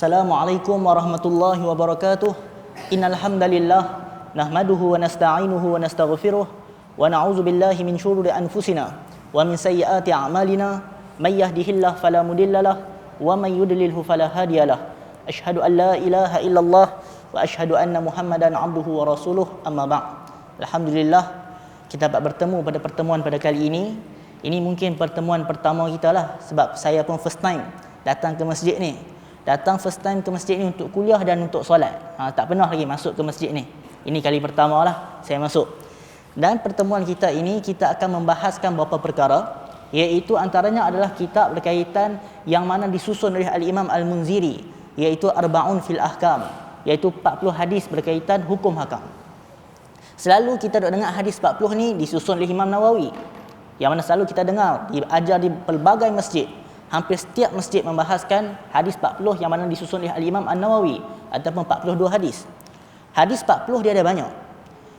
Assalamualaikum warahmatullahi wabarakatuh. Innal hamdalillah nahmaduhu wa nasta'inuhu wa nastaghfiruh wa na'udzu billahi min shururi anfusina wa min sayyiati a'malina may yahdihillahu fala mudhillalah wa may yudlilhu fala hadiyalah. Asyhadu an la ilaha illallah wa asyhadu anna Muhammadan abduhu wa rasuluh, amma ba'd. Alhamdulillah, kita dapat bertemu pada pertemuan pada kali ini. Ini mungkin pertemuan pertama kita lah, sebab saya pun first time datang ke masjid ni. Datang first time ke masjid ni untuk kuliah dan untuk solat. Tak pernah lagi masuk ke masjid ni. Ini kali pertama lah saya masuk. Dan pertemuan kita ini kita akan membahaskan beberapa perkara, iaitu antaranya adalah kitab berkaitan yang mana disusun oleh Al-Imam Al-Munziri, iaitu Arba'un fil Ahkam, iaitu 40 hadis berkaitan hukum hakam. Selalu kita duk dengar hadis 40 ni disusun oleh Imam Nawawi, yang mana selalu kita dengar diajar di pelbagai masjid. Hampir setiap masjid membahaskan hadis 40 yang mana disusun oleh Al-Imam An-Nawawi, ataupun 42 hadis. Hadis 40 dia ada banyak.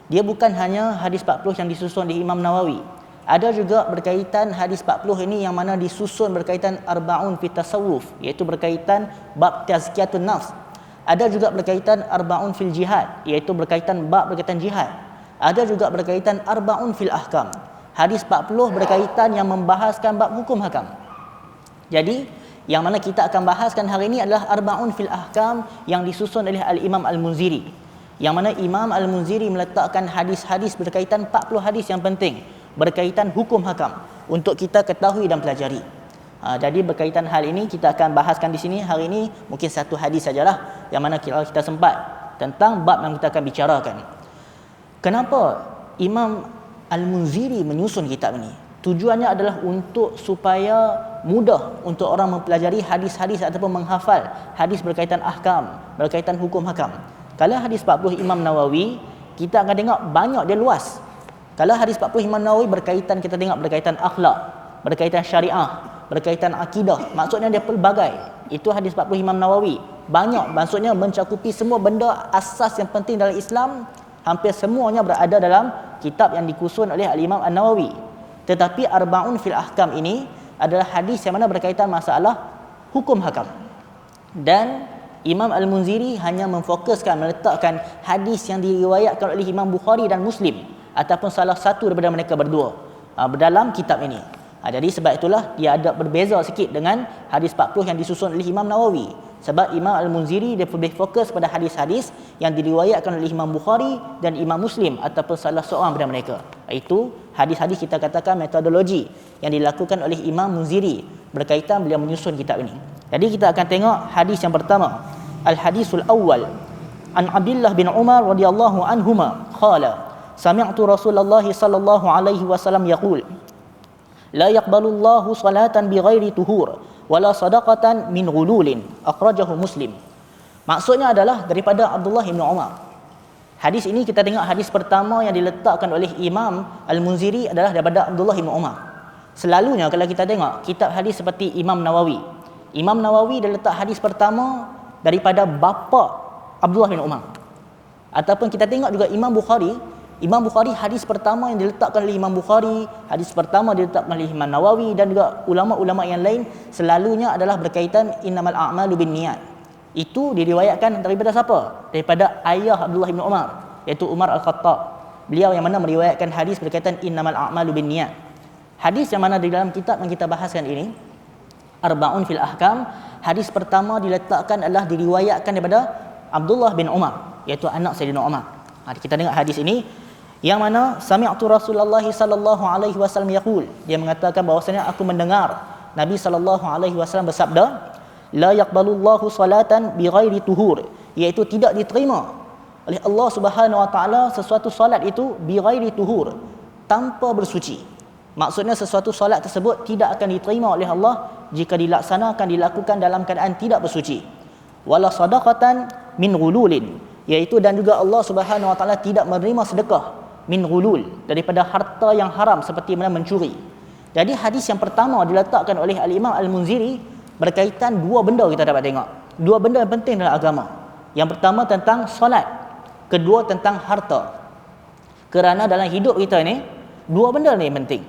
Dia bukan hanya hadis 40 yang disusun oleh Imam Nawawi. Ada juga berkaitan hadis 40 ini yang mana disusun berkaitan Arba'un fi Tasawuf, iaitu berkaitan bab tazkiyatun nafs. Ada juga berkaitan Arba'un fil Jihad, iaitu berkaitan bab berkaitan jihad. Ada juga berkaitan Arba'un fil Ahkam. Hadis 40 berkaitan yang membahaskan bab hukum hakam. Jadi, yang mana kita akan bahaskan hari ini adalah Arba'un fil Ahkam yang disusun oleh Al-Imam Al-Munziri. Yang mana Imam Al-Munziri meletakkan hadis-hadis berkaitan 40 hadis yang penting berkaitan hukum hakam untuk kita ketahui dan pelajari. Jadi berkaitan hal ini kita akan bahaskan di sini hari ini, mungkin satu hadis sajalah yang mana kalau kita sempat tentang bab yang kita akan bicarakan. Kenapa Imam Al-Munziri menyusun kitab ini? Tujuannya adalah untuk supaya mudah untuk orang mempelajari hadis-hadis ataupun menghafal hadis berkaitan ahkam, berkaitan hukum hakam. Kalau hadis 40 Imam Nawawi, kita akan tengok banyak, dia luas. Kalau hadis 40 Imam Nawawi berkaitan, kita tengok berkaitan akhlak, berkaitan syariah, berkaitan akidah, maksudnya dia pelbagai. Itu hadis 40 Imam Nawawi. Banyak, maksudnya mencakupi semua benda asas yang penting dalam Islam. Hampir semuanya berada dalam kitab yang disusun oleh Al-Imam An-Nawawi. Tetapi Arba'un fil Ahkam ini adalah hadis yang mana berkaitan masalah hukum hakam. Dan Imam Al-Munziri hanya memfokuskan, meletakkan hadis yang diriwayatkan oleh Imam Bukhari dan Muslim, ataupun salah satu daripada mereka berdua dalam kitab ini. Jadi sebab itulah dia ada berbeza sikit dengan hadis 40 yang disusun oleh Imam Nawawi. Sebab Imam Al-Munziri dia lebih fokus pada hadis-hadis yang diriwayatkan oleh Imam Bukhari dan Imam Muslim, ataupun salah seorang daripada mereka. Itu hadis-hadis kita katakan metodologi yang dilakukan oleh Imam Munziri berkaitan beliau menyusun kitab ini. Jadi kita akan tengok hadis yang pertama. Al-hadisul awwal an Abdullah bin Umar radhiyallahu anhuma qala sami'tu Rasulullah sallallahu alaihi wasallam yaqul la yaqbalullahu salatan bighairi tuhur wala sadaqatan min ghululin, akhrajahu Muslim. Maksudnya adalah daripada Abdullah bin Umar. Hadis ini kita tengok hadis pertama yang diletakkan oleh Imam Al-Munziri adalah daripada Abdullah bin Umar. Selalunya kalau kita tengok kitab hadis seperti Imam Nawawi, Imam Nawawi dia letak hadis pertama daripada bapa Abdullah bin Umar. Ataupun kita tengok juga Imam Bukhari, hadis pertama yang diletakkan oleh Imam Bukhari, hadis pertama diletakkan oleh Imam Nawawi dan juga ulama-ulama yang lain selalunya adalah berkaitan innamal a'malu binniyat. Itu diriwayatkan daripada siapa? Daripada ayah Abdullah bin Umar, iaitu Umar Al-Khattab. Beliau yang mana meriwayatkan hadis berkaitan innamal a'malu binniyat. Hadis yang mana di dalam kitab yang kita bahaskan ini, Arba'un fil Ahkam, hadis pertama diletakkan adalah diriwayatkan daripada Abdullah bin Umar, iaitu anak Sayyidina Umar. Kita tengok hadis ini yang mana sami'tu Rasulullah sallallahu alaihi wasallam yaqul, dia mengatakan bahwasanya aku mendengar Nabi sallallahu alaihi wasallam bersabda, la yaqbalullahu salatan bighairi tuhur, iaitu tidak diterima oleh Allah Subhanahu wa taala sesuatu solat itu bighairi tuhur, tanpa bersuci. Maksudnya sesuatu solat tersebut tidak akan diterima oleh Allah jika dilakukan dalam keadaan tidak bersuci. Wala sadaqatan min ghululin, iaitu dan juga Allah Subhanahu wa taala tidak menerima sedekah min ghulul, daripada harta yang haram seperti mana mencuri. Jadi hadis yang pertama diletakkan oleh Al-Imam Al-Munziri berkaitan dua benda kita dapat tengok. Dua benda yang penting dalam agama. Yang pertama tentang solat, kedua tentang harta. Kerana dalam hidup kita ni dua benda ni penting.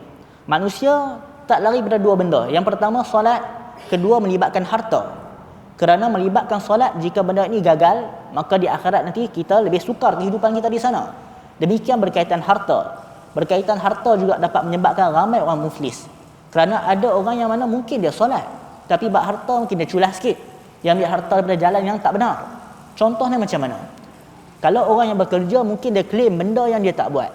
Manusia tak lari pada dua benda. Yang pertama solat, kedua melibatkan harta. Kerana melibatkan solat, jika benda ini gagal, maka di akhirat nanti kita lebih sukar kehidupan kita di sana. Demikian berkaitan harta. Berkaitan harta juga dapat menyebabkan ramai orang muflis. Kerana ada orang yang mana mungkin dia solat, tapi bab harta mungkin dia culas sikit. Dia ambil harta daripada jalan yang tak benar. Contohnya macam mana? Kalau orang yang bekerja, mungkin dia claim benda yang dia tak buat.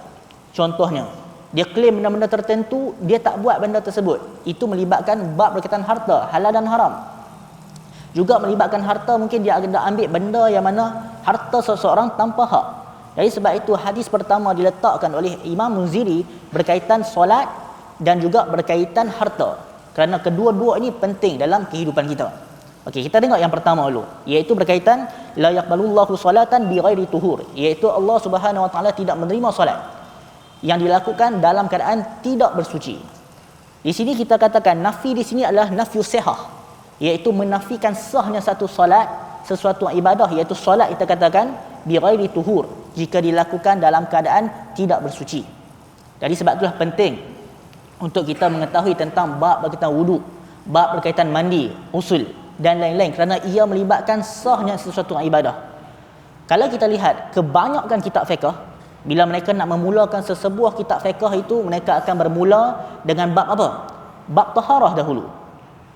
Contohnya, dia claim benda-benda tertentu, dia tak buat benda tersebut. Itu melibatkan bab berkaitan harta, halal dan haram. Juga melibatkan harta, mungkin dia ada ambil benda yang mana harta seseorang tanpa hak. Jadi sebab itu hadis pertama diletakkan oleh Imam Munziri berkaitan solat dan juga berkaitan harta. Kerana kedua-dua ini penting dalam kehidupan kita. Okey, kita tengok yang pertama dulu, iaitu berkaitan la yaqbalullahu salatan bighairi tuhur, iaitu Allah Subhanahu wa taala tidak menerima solat yang dilakukan dalam keadaan tidak bersuci. Di sini kita katakan nafi di sini adalah nafyu sihah, iaitu menafikan sahnya satu solat, sesuatu ibadah, iaitu solat kita katakan bighairi tuhur, jika dilakukan dalam keadaan tidak bersuci. Jadi sebab itulah penting untuk kita mengetahui tentang bab berkaitan wudu, bab berkaitan mandi, usul dan lain-lain, kerana ia melibatkan sahnya sesuatu ibadah. Kalau kita lihat kebanyakan kitab fiqh, bila mereka nak memulakan sesebuah kitab fiqh itu, mereka akan bermula dengan bab apa? Bab taharah dahulu.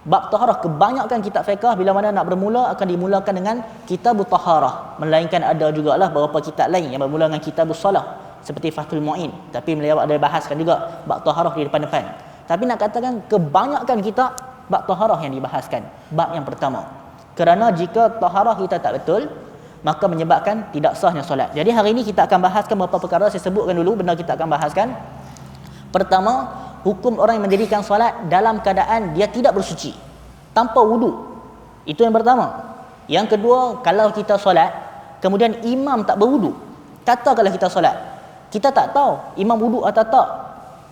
Bab taharah, kebanyakan kitab fiqh bila mana nak bermula akan dimulakan dengan kitab taharah. Melainkan ada jugalah beberapa kitab lain yang bermula dengan kitab salah, seperti Fathul Mu'in, tapi beliau ada bahaskan juga bab taharah di depan-depan. Tapi nak katakan kebanyakan kitab bab taharah yang dibahaskan, bab yang pertama. Kerana jika taharah kita tak betul, maka menyebabkan tidak sahnya solat. Jadi hari ini kita akan bahaskan beberapa perkara. Saya sebutkan dulu benda kita akan bahaskan. Pertama, hukum orang yang mendirikan solat dalam keadaan dia tidak bersuci, tanpa wudu. Itu yang pertama. Yang kedua, kalau kita solat kemudian imam tak berwudu, kata kalau kita solat, kita tak tahu imam wudu atau tak.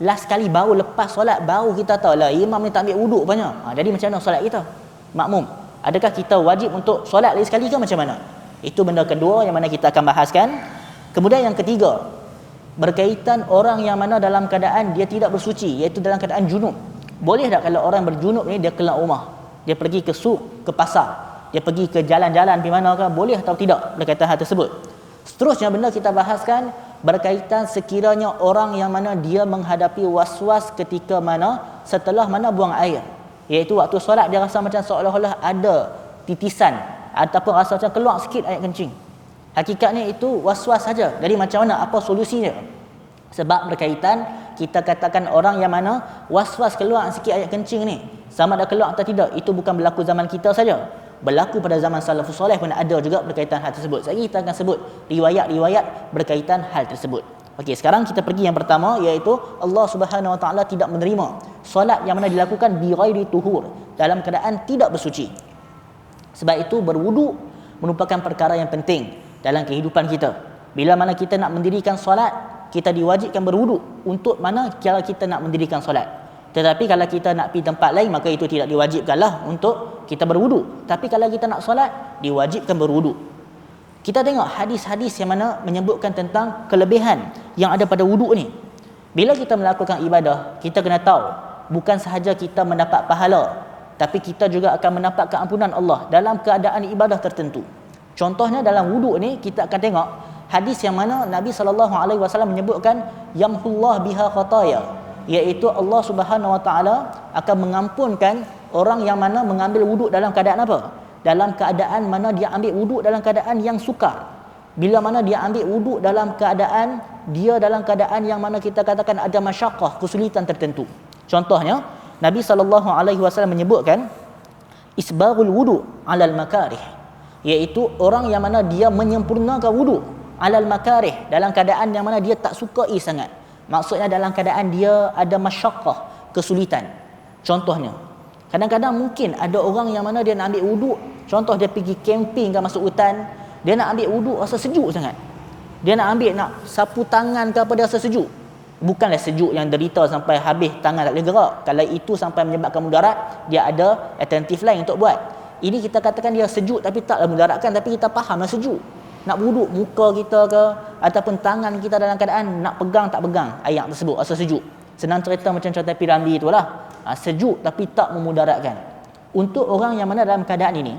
Last kali baru lepas solat baru kita tahu lah imam ni tak ambil wudu rupanya. Jadi macam mana solat kita? Makmum, adakah kita wajib untuk solat lagi sekali ke macam mana? Itu benda kedua yang mana kita akan bahaskan. Kemudian yang ketiga, berkaitan orang yang mana dalam keadaan dia tidak bersuci, iaitu dalam keadaan junub. Boleh tak kalau orang berjunub ni dia keluar rumah, dia pergi ke suk, ke pasar, dia pergi ke jalan-jalan di mana ke, boleh atau tidak berkaitan hal tersebut? Seterusnya benda kita bahaskan berkaitan sekiranya orang yang mana dia menghadapi was-was ketika mana setelah mana buang air, iaitu waktu solat dia rasa macam seolah-olah ada titisan ataupun rasa macam keluar sikit air kencing. Hakikatnya itu was-was saja. Jadi macam mana, apa solusinya? Sebab berkaitan, kita katakan orang yang mana was-was keluar sikit air kencing ni, sama ada keluar atau tidak, itu bukan berlaku zaman kita saja, berlaku pada zaman salafus soleh pun ada juga berkaitan hal tersebut. Sekali kita akan sebut riwayat-riwayat berkaitan hal tersebut. Okey, sekarang kita pergi yang pertama, iaitu Allah Subhanahu wa taala tidak menerima solat yang mana dilakukan bi ghairi tuhur, dalam keadaan tidak bersuci. Sebab itu berwudu merupakan perkara yang penting dalam kehidupan kita. Bila mana kita nak mendirikan solat, kita diwajibkan berwudu untuk mana kalau kita nak mendirikan solat. Tetapi kalau kita nak pergi tempat lain, maka itu tidak diwajibkanlah untuk kita berwudu. Tapi kalau kita nak solat, diwajibkan berwudu. Kita tengok hadis-hadis yang mana menyebutkan tentang kelebihan yang ada pada wudu ni. Bila kita melakukan ibadah, kita kena tahu bukan sahaja kita mendapat pahala, tapi kita juga akan mendapat keampunan Allah dalam keadaan ibadah tertentu. Contohnya dalam wudu ni kita akan tengok hadis yang mana Nabi SAW menyebutkan yamhullah biha khataya, iaitu Allah Subhanahu wa taala akan mengampunkan orang yang mana mengambil wuduk dalam keadaan apa? Dalam keadaan mana dia ambil wuduk dalam keadaan yang sukar. Bila mana dia ambil wuduk dalam keadaan yang mana kita katakan ada masyaqqah, kesulitan tertentu. Contohnya Nabi SAW menyebutkan isbarul wudu alal makarih, iaitu orang yang mana dia menyempurnakan wudu alal makarih, dalam keadaan yang mana dia tak sukai sangat. Maksudnya dalam keadaan dia ada masyaqqah, kesulitan. Contohnya, kadang-kadang mungkin ada orang yang mana dia nak ambil wuduk, contoh dia pergi camping kan, masuk hutan, dia nak ambil wuduk rasa sejuk sangat. Dia nak ambil, nak sapu tangan ke apa, dia rasa sejuk. Bukanlah sejuk yang derita sampai habis tangan tak boleh gerak. Kalau itu sampai menyebabkan mudarat, dia ada alternatif lain untuk buat. Ini kita katakan dia sejuk tapi taklah mudaratkan, tapi kita fahamlah sejuk. Nak wuduk muka kita ke ataupun tangan kita dalam keadaan nak pegang tak pegang air tersebut, rasa sejuk. Senang cerita macam contoh Piramli itulah. Sejuk tapi tak memudaratkan. Untuk orang yang mana dalam keadaan ini,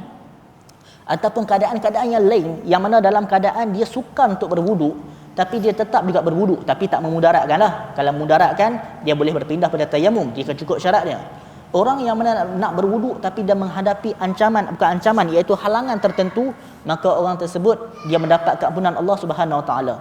Ataupun keadaan-keadaan yang lain yang mana dalam keadaan dia sukar untuk berwuduk, tapi dia tetap juga berwuduk, tapi tak memudaratkanlah. Kalau mudaratkan, dia boleh berpindah pada tayamum jika cukup syaratnya. Orang yang mana nak berwuduk tapi dia menghadapi ancaman, bukan ancaman, iaitu halangan tertentu, maka orang tersebut dia mendapat keampunan Allah Subhanahu Wa Taala.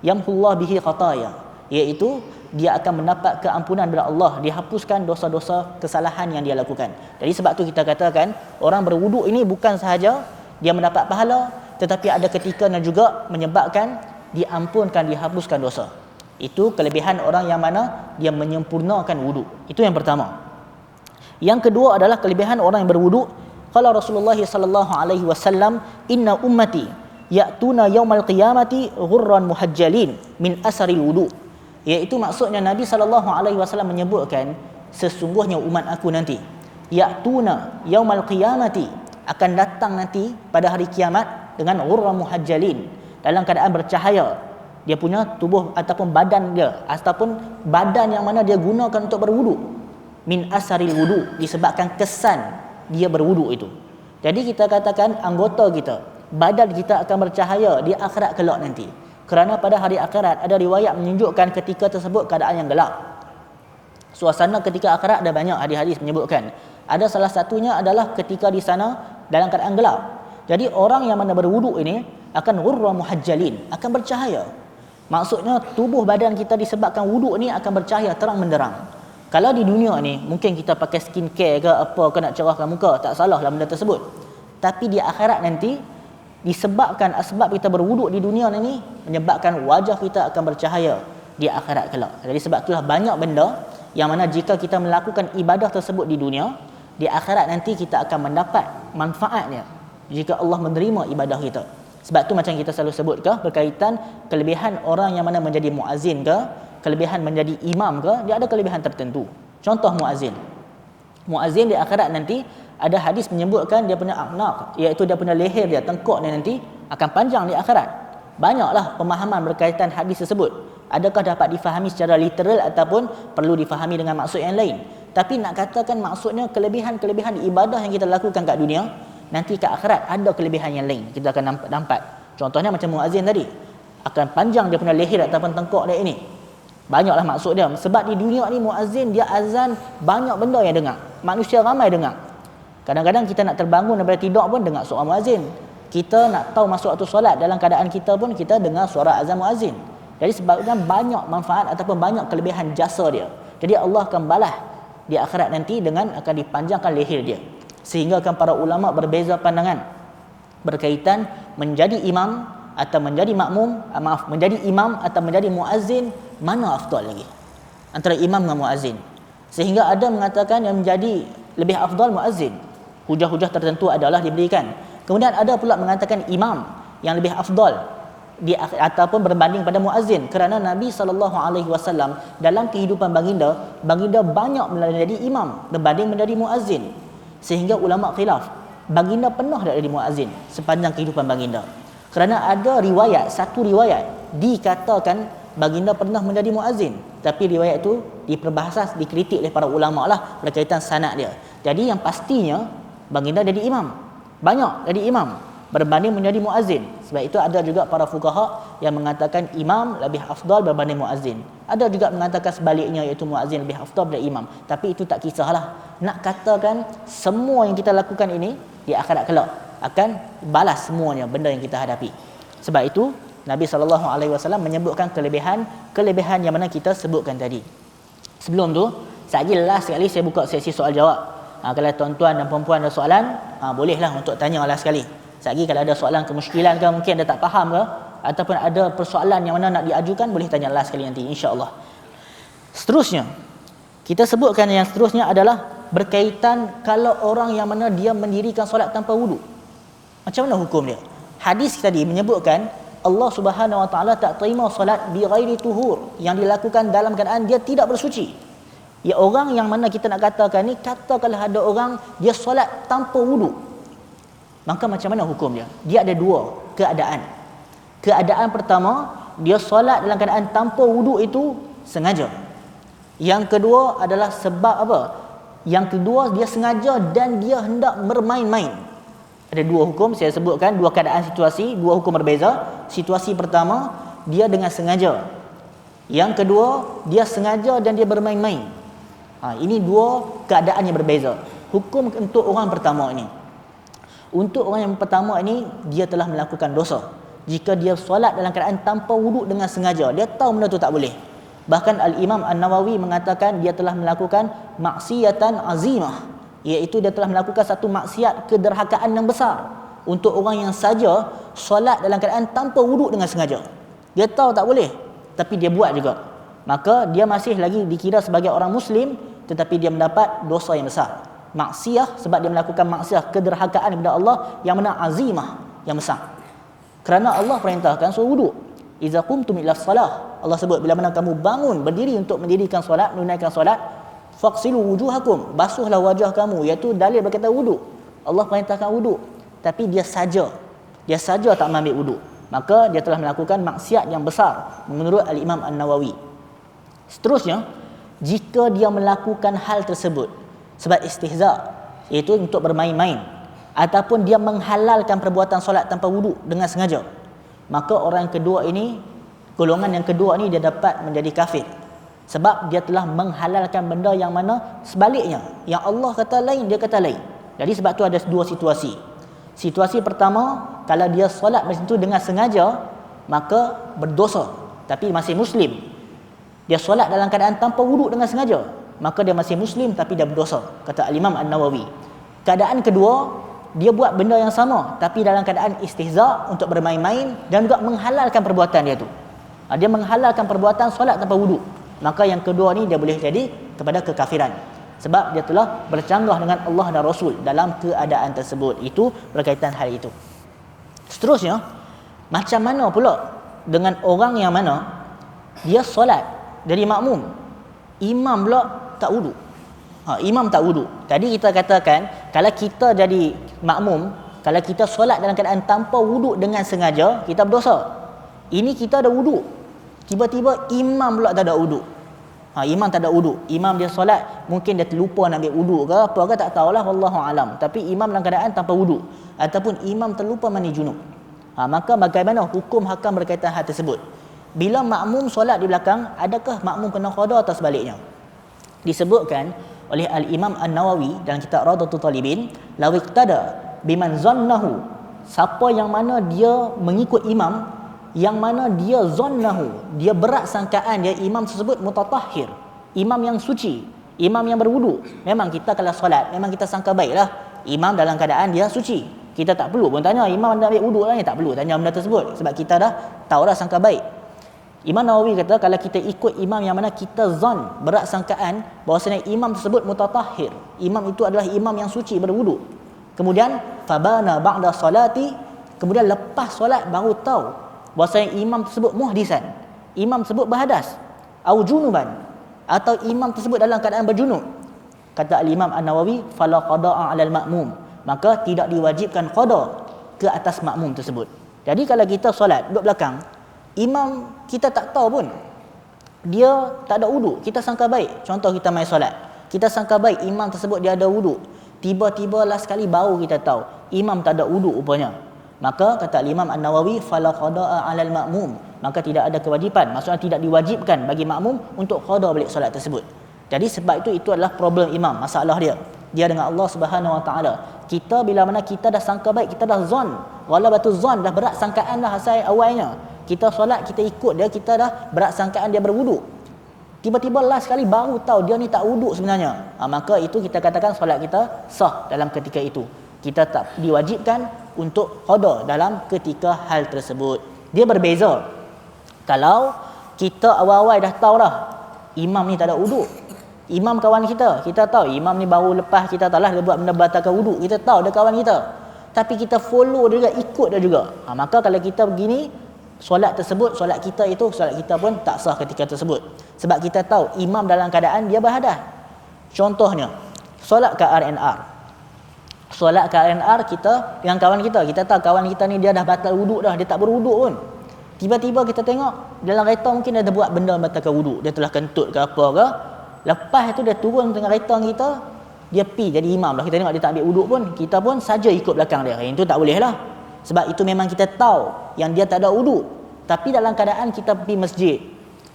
Yamhullah bihi khataya, iaitu dia akan mendapat keampunan daripada Allah, dihapuskan dosa-dosa kesalahan yang dia lakukan. Jadi sebab tu kita katakan orang berwuduk ini bukan sahaja dia mendapat pahala, tetapi ada ketikanya juga menyebabkan diampunkan, dihapuskan dosa. Itu kelebihan orang yang mana dia menyempurnakan wuduk. Itu yang pertama. Yang kedua adalah kelebihan orang yang berwuduk. Qala Rasulullah sallallahu alaihi wasallam, "Inna ummati ya'tuna yaumal qiyamati ghurran muhajjalin min asaril wudu." Iaitu maksudnya Nabi sallallahu alaihi wasallam menyebutkan sesungguhnya umat aku nanti ya'tuna yaumal qiyamati, akan datang nanti pada hari kiamat dengan ghurran muhajjalin, dalam keadaan bercahaya dia punya tubuh ataupun badan dia, ataupun badan yang mana dia gunakan untuk berwuduk, min asaril wudu, disebabkan kesan dia berwuduk itu. Jadi kita katakan anggota kita, badan kita akan bercahaya di akhirat kelak nanti, kerana pada hari akhirat ada riwayat menunjukkan ketika tersebut keadaan yang gelap. Suasana ketika akhirat ada banyak hadis-hadis menyebutkan. Ada salah satunya adalah ketika di sana dalam keadaan gelap. Jadi orang yang mana berwuduk ini akan ghurra muhajjalin, akan bercahaya. Maksudnya tubuh badan kita disebabkan wuduk ni akan bercahaya terang benderang. Kalau di dunia ni mungkin kita pakai skincare ke apa ke nak cerahkan muka, tak salah lah benda tersebut. Tapi di akhirat nanti disebabkan asbab kita berwuduk di dunia ni menyebabkan wajah kita akan bercahaya di akhirat kelak. Jadi sebab itulah banyak benda yang mana jika kita melakukan ibadah tersebut di dunia, di akhirat nanti kita akan mendapat manfaatnya jika Allah menerima ibadah kita. Sebab tu macam kita selalu sebut ke berkaitan kelebihan orang yang mana menjadi muazzin ke, kelebihan menjadi imam ke, dia ada kelebihan tertentu. Contoh muazzin. Muazzin di akhirat nanti ada hadis menyebutkan dia punya aqnaq, iaitu dia punya leher dia, tengkok dia nanti akan panjang di akhirat. Banyaklah pemahaman berkaitan hadis tersebut. Adakah dapat difahami secara literal ataupun perlu difahami dengan maksud yang lain. Tapi nak katakan maksudnya kelebihan-kelebihan ibadah yang kita lakukan kat dunia, nanti kat akhirat ada kelebihan yang lain kita akan nampak. Contohnya macam muazzin tadi, akan panjang dia punya leher ataupun tengkok dia ini. Banyaklah maksud dia. Sebab di dunia ni muazzin dia azan banyak benda yang dengar. Manusia ramai dengar. Kadang-kadang kita nak terbangun daripada tidur pun dengar suara muazzin. Kita nak tahu masuk waktu solat dalam keadaan kita pun kita dengar suara azan muazzin. Jadi sebabnya banyak manfaat ataupun banyak kelebihan jasa dia. Jadi Allah akan balas di akhirat nanti dengan akan dipanjangkan leher dia. Sehingga kan para ulama berbeza pandangan berkaitan menjadi imam atau menjadi makmum, menjadi imam atau menjadi muazzin, mana afdal lagi antara imam dengan muazzin. Sehingga ada mengatakan yang menjadi lebih afdal muazzin. Hujah-hujah tertentu adalah diberikan. Kemudian ada pula mengatakan imam yang lebih afdal ataupun berbanding pada muazzin, kerana Nabi SAW dalam kehidupan baginda banyak menjadi imam berbanding menjadi muazzin. Sehingga ulama khilaf, baginda pernah tak jadi muazzin sepanjang kehidupan baginda. Kerana ada riwayat, satu riwayat dikatakan baginda pernah menjadi muazzin, tapi riwayat itu diperbahas, dikritik oleh para ulama lah berkaitan sanad dia. Jadi yang pastinya baginda jadi imam, banyak jadi imam berbanding menjadi muazzin. Sebab itu ada juga para fuqaha yang mengatakan imam lebih afdal berbanding muazzin. Ada juga mengatakan sebaliknya, iaitu muazzin lebih afdal daripada imam. Tapi itu tak kisahlah. Nak katakan semua yang kita lakukan ini di akhirat kelak akan balas semuanya benda yang kita hadapi. Sebab itu Nabi SAW menyebutkan kelebihan yang mana kita sebutkan tadi. Sebelum tu, last sekali saya buka sesi soal jawab. Kalau tuan-tuan dan puan-puan ada soalan, bolehlah untuk tanya last sekali. Lagi kalau ada soalan kemusykilan ke, mungkin ada tak faham ke, ataupun ada persoalan yang mana nak diajukan, boleh tanya last sekali nanti, insya-Allah. Seterusnya, kita sebutkan yang seterusnya adalah berkaitan kalau orang yang mana dia mendirikan solat tanpa wudu. Macam mana hukum dia? Hadis tadi menyebutkan Allah Subhanahu Wa Taala tak terima solat bi ghairi tuhur, yang dilakukan dalam keadaan dia tidak bersuci. Ya, orang yang mana kita nak katakan ni, katakanlah ada orang dia solat tanpa wudu, maka macam mana hukum dia? Dia ada dua keadaan. Keadaan pertama, dia solat dalam keadaan tanpa wudu itu sengaja. Yang kedua adalah sebab apa? Yang kedua, dia sengaja dan dia hendak bermain-main. Ada dua hukum, saya sebutkan dua keadaan situasi, dua hukum berbeza. Situasi pertama, dia dengan sengaja. Yang kedua, dia sengaja dan dia bermain-main. Ini dua keadaan yang berbeza. Hukum untuk orang pertama ini. Untuk orang yang pertama ini, dia telah melakukan dosa. Jika dia solat dalam keadaan tanpa wuduk dengan sengaja, dia tahu benda tu tak boleh. Bahkan Al-Imam An-Nawawi mengatakan dia telah melakukan maksiatan azimah, iaitu dia telah melakukan satu maksiat kederhakaan yang besar untuk orang yang saja solat dalam keadaan tanpa wuduk dengan sengaja. Dia tahu tak boleh, tapi dia buat juga. Maka dia masih lagi dikira sebagai orang Muslim, tetapi dia mendapat dosa yang besar. Maksiat sebab dia melakukan maksiat kederhakaan kepada Allah yang mana azimah, yang besar. Kerana Allah perintahkan suruh wuduk. Iza qumtum ila salah. Allah sebut bila mana kamu bangun berdiri untuk mendirikan solat, menunaikan solat, faqsilu wujuhakum, basuhlah wajah kamu, iaitu dalil berkata wuduk. Allah perintahkan wuduk, tapi dia saja tak mengambil wuduk. Maka dia telah melakukan maksiat yang besar menurut Al-Imam An-Nawawi. Seterusnya, jika dia melakukan hal tersebut sebab istihza, iaitu untuk bermain-main, ataupun dia menghalalkan perbuatan solat tanpa wuduk dengan sengaja, maka orang kedua ini, golongan yang kedua ini, dia dapat menjadi kafir. Sebab dia telah menghalalkan benda yang mana sebaliknya, yang Allah kata lain, dia kata lain. Jadi sebab tu ada dua situasi. Situasi pertama, kalau dia solat macam tu dengan sengaja, maka berdosa, tapi masih Muslim. Dia solat dalam keadaan tanpa wuduk dengan sengaja, maka dia masih Muslim tapi dia berdosa, kata Al-Imam An-Nawawi. Keadaan kedua, dia buat benda yang sama tapi dalam keadaan istihza, untuk bermain-main, dan juga menghalalkan perbuatan dia tu. Dia menghalalkan perbuatan solat tanpa wuduk, maka yang kedua ni dia boleh jadi kepada kekafiran, sebab dia telah bercanggah dengan Allah dan Rasul dalam keadaan tersebut. Itu berkaitan hal itu. Seterusnya, macam mana pula dengan orang yang mana dia solat jadi makmum, imam pula tak wuduk. Imam tak wuduk. Tadi kita katakan, kalau kita jadi makmum, kalau kita solat dalam keadaan tanpa wuduk dengan sengaja, kita berdosa. Ini kita ada wuduk, tiba-tiba imam pula tak ada wuduk. Imam tak ada wuduk. Imam dia solat, mungkin dia terlupa nak ambil wuduk ke apa ke, tak tahulah, wallahu alam. Tapi imam dalam keadaan tanpa wuduk, ataupun imam terlupa mandi junub, maka bagaimana hukum hakam berkaitan hal tersebut? Bila makmum solat di belakang, adakah makmum kena qada atau sebaliknya? Disebutkan oleh Al-Imam An-Nawawi dalam kitab Radhatul Talibin, law iqtada biman zannahu, siapa yang mana dia mengikut imam, yang mana dia zannahu, dia berat sangkaan dia imam tersebut mutatahhir, imam yang suci, imam yang berwuduk. Memang kita kalau solat, memang kita sangka baiklah imam dalam keadaan dia suci. Kita tak perlu pun tanya imam dah ambil wuduk lah, tak perlu tanya benda tersebut, sebab kita dah tahu dah sangka baik. Imam Nawawi kata, kalau kita ikut imam yang mana kita zan, berat sangkaan bahawasanya imam tersebut mutatahhir, imam itu adalah imam yang suci, berwuduk, kemudian fabana ba'da salati, kemudian lepas solat baru tahu bahawasanya imam tersebut muhdisan, imam tersebut berhadas, au junuban, atau imam tersebut dalam keadaan berjunub, kata Al-Imam An-Nawawi, fala qada'a 'alal ma'mum, maka tidak diwajibkan qada ke atas makmum tersebut. Jadi kalau kita solat duduk belakang, imam kita tak tahu pun dia tak ada wuduk, kita sangka baik, contoh kita main solat, kita sangka baik imam tersebut dia ada wuduk, tiba-tiba last kali baru kita tahu imam tak ada wuduk rupanya, maka kata Imam An-Nawawi, fala qada'a 'alal ma'mum, maka tidak ada kewajipan, maksudnya tidak diwajibkan bagi makmum untuk qada balik solat tersebut. Jadi sebab itu adalah problem imam, masalah dia dengan Allah Subhanahu Wa Taala. Kita bila mana kita dah sangka baik, kita dah zon, ghalabatu zon, dah berat sangkaan dah asal awalnya, kita solat, kita ikut dia, kita dah berat sangkaan dia berwuduk, tiba-tiba last kali baru tahu dia ni tak wuduk sebenarnya, maka itu kita katakan solat kita sah dalam ketika itu. Kita tak diwajibkan untuk qada dalam ketika hal tersebut. Dia berbeza kalau kita awal-awal dah tahu dah imam ni tak ada wuduk, imam kawan kita tahu imam ni baru lepas kita tahu lah dia buat benda batalkan wuduk, kita tahu dia kawan kita, tapi kita follow dia juga, ikut dia juga, maka kalau kita begini, solat tersebut, solat kita pun tak sah ketika tersebut, sebab kita tahu imam dalam keadaan dia berhadas. Contohnya solat ke RNR, kita dengan kawan kita tahu kawan kita ni dia dah batal wuduk dah, dia tak berwuduk pun, tiba-tiba kita tengok dalam kereta mungkin dia dah buat benda batalkan wuduk, dia telah kentut ke apa ke, lepas tu dia turun tengah kereta kita, dia pi jadi imam lah, kita tengok dia tak ambil wuduk pun, kita pun saja ikut belakang dia. Yang itu tak boleh lah. Sebab itu memang kita tahu yang dia tak ada wuduk. Tapi dalam keadaan kita pergi masjid,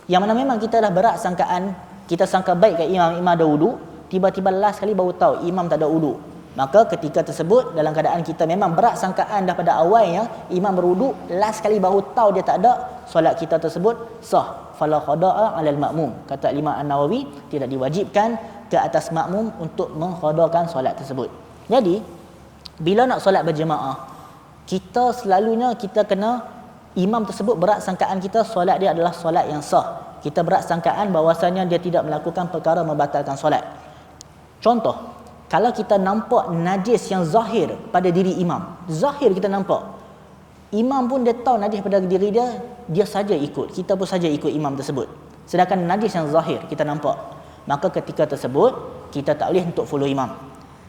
yang mana memang kita dah berat sangkaan, kita sangka baik kat imam ada wuduk, tiba-tiba last kali baru tahu imam tak ada wuduk. Maka ketika tersebut, dalam keadaan kita memang berat sangkaan dah pada awalnya imam berwuduk, last kali baru tahu dia tak ada, solat kita tersebut sah. Fala qada'a 'alal ma'mum. Kata Imam An-Nawawi, tidak diwajibkan ke atas makmum untuk mengqadakan solat tersebut. Jadi, bila nak solat berjemaah, kita selalunya kita kena imam tersebut berat sangkaan kita solat dia adalah solat yang sah. Kita berat sangkaan bahawasanya dia tidak melakukan perkara membatalkan solat. Contoh, kalau kita nampak najis yang zahir pada diri imam, zahir kita nampak, imam pun dia tahu najis pada diri dia, dia saja ikut, kita pun saja ikut imam tersebut. Sedangkan najis yang zahir kita nampak, maka ketika tersebut kita tak boleh untuk follow imam.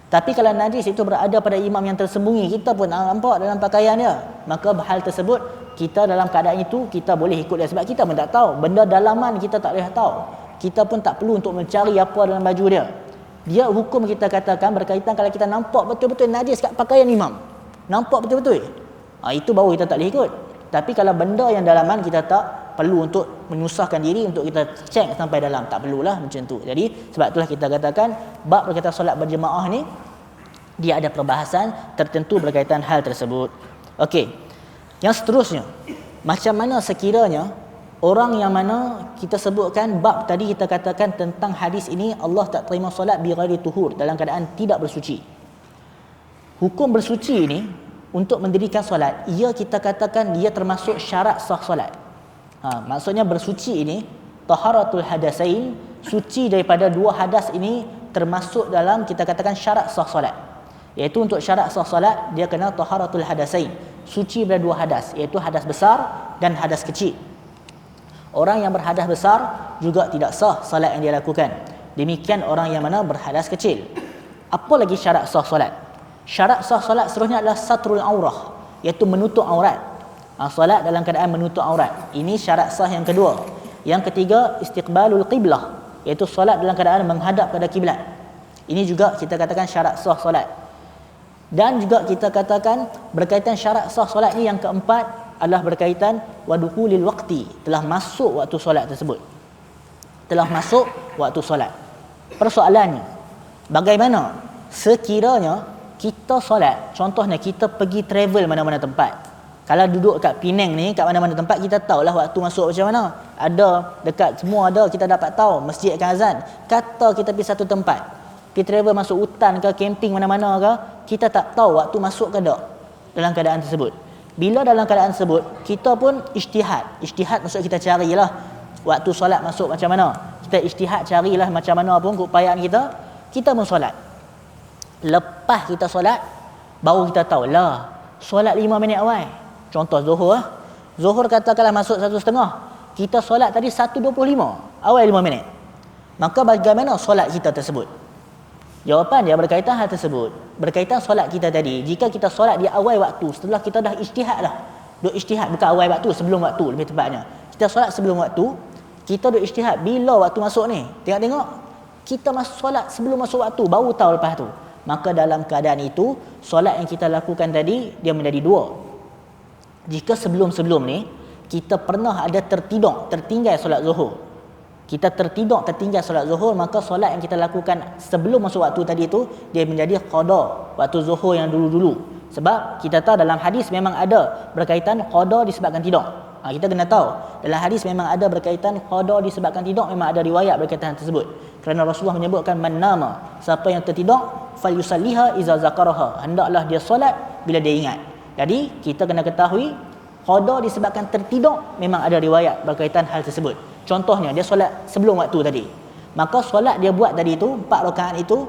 Tapi kalau najis itu berada pada imam yang tersembunyi, kita pun nampak dalam pakaian dia, maka hal tersebut kita dalam keadaan itu kita boleh ikut dia, sebab kita pun tak tahu benda dalaman, kita tak boleh tahu, kita pun tak perlu untuk mencari apa dalam baju dia. Dia hukum kita katakan berkaitan kalau kita nampak betul-betul najis kat pakaian imam, nampak betul-betul, itu baru kita tak boleh ikut. Tapi kalau benda yang dalaman, kita tak perlu untuk menyusahkan diri untuk kita cek sampai dalam, tak perlulah macam tu. Jadi sebab itulah kita katakan bab berkaitan solat berjemaah ni dia ada perbahasan tertentu berkaitan hal tersebut. Okey. Yang seterusnya, macam mana sekiranya orang yang mana kita sebutkan bab tadi, kita katakan tentang hadis ini Allah tak terima solat bi ghairi tuhur, dalam keadaan tidak bersuci. Hukum bersuci ini untuk mendirikan solat, ia kita katakan dia termasuk syarat sah solat. Maksudnya bersuci ini, taharatul hadasain, suci daripada dua hadas ini termasuk dalam kita katakan syarat sah solat. Iaitu untuk syarat sah solat, dia kena taharatul hadasain, suci dari dua hadas, iaitu hadas besar dan hadas kecil. Orang yang berhadas besar juga tidak sah solat yang dia lakukan. Demikian orang yang mana berhadas kecil. Apa lagi syarat sah solat? Syarat sah solat seterusnya adalah satrul aurah, iaitu menutup aurat. Solat dalam keadaan menutup aurat, ini syarat sah yang kedua. Yang ketiga, istiqbalul qiblah, iaitu solat dalam keadaan menghadap pada kiblat. Ini juga kita katakan syarat sah solat. Dan juga kita katakan berkaitan syarat sah solat ni, yang keempat adalah berkaitan wadukulil waqti, telah masuk waktu solat tersebut. Telah masuk waktu solat. Persoalannya, bagaimana sekiranya kita solat, contohnya kita pergi travel mana-mana tempat. Kalau duduk kat Penang ni, kat mana-mana tempat, kita tahulah waktu masuk macam mana. Ada dekat, semua ada, kita dapat tahu masjid akan azan. Kata kita pergi satu tempat, pergi travel masuk hutan ke, camping mana-mana ke, kita tak tahu waktu masuk ke tak dalam keadaan tersebut. Bila dalam keadaan tersebut, kita pun ijtihad. Ijtihad maksud kita carilah waktu solat masuk macam mana. Kita ijtihad carilah macam mana pun keupayaan kita, kita pun solat. Lepas kita solat, baru kita tahu lah solat 5 minit awal. Contoh Zuhur, Zuhur katakanlah masuk 1:30, kita solat tadi 1:25, awal 5 minit. Maka bagaimana solat kita tersebut? Jawapan dia berkaitan hal tersebut, berkaitan solat kita tadi. Jika kita solat di awal waktu, setelah kita dah ijtihad lah, duk ijtihad, bukan awal waktu, sebelum waktu lebih tepatnya. Kita solat sebelum waktu, kita duk ijtihad bila waktu masuk ni. Tengok-tengok, kita masuk solat sebelum masuk waktu, baru tahu lepas tu. Maka dalam keadaan itu, solat yang kita lakukan tadi, dia menjadi dua. Jika sebelum-sebelum ni, kita pernah ada tertinggal solat zuhur, kita tertinggal solat zuhur, maka solat yang kita lakukan sebelum masuk waktu tadi itu, dia menjadi qada waktu zuhur yang dulu-dulu. Sebab kita tahu dalam hadis memang ada berkaitan qada disebabkan tidur. Kita kena tahu dalam hadis memang ada berkaitan qada disebabkan tidur, memang ada riwayat berkaitan tersebut. Kerana Rasulullah menyebutkan man nama, siapa yang tertidur, falyusalliha iza zakaraha, hendaklah dia solat bila dia ingat. Jadi kita kena ketahui qada disebabkan tertidur, memang ada riwayat berkaitan hal tersebut. Contohnya dia solat sebelum waktu tadi, maka solat dia buat tadi itu 4 rakaat itu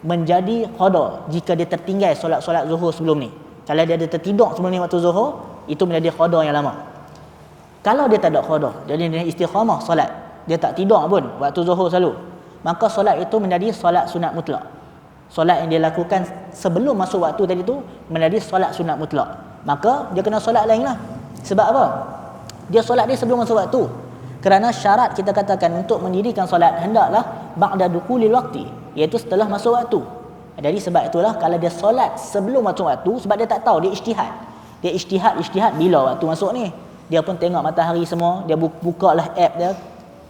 menjadi qada jika dia tertinggal solat-solat zuhur sebelum ni. Kalau dia ada tertidur sebelum ni waktu zuhur, itu menjadi qada yang lama. Kalau dia tak ada qada, jadi dia istiqamah solat, dia tak tidur pun waktu zuhur selalu, maka solat itu menjadi solat sunat mutlak. Solat yang dia lakukan sebelum masuk waktu tadi tu menjadi solat sunat mutlak. Maka dia kena solat lain lah. Sebab apa? Dia solat dia sebelum masuk waktu. Kerana syarat kita katakan untuk mendirikan solat hendaklah ba'da dukulil waqti, iaitu setelah masuk waktu. Jadi sebab itulah kalau dia solat sebelum waktu, sebab dia tak tahu, dia ijtihad. Dia ijtihad bila waktu masuk ni. Dia pun tengok matahari semua, dia buka lah app dia.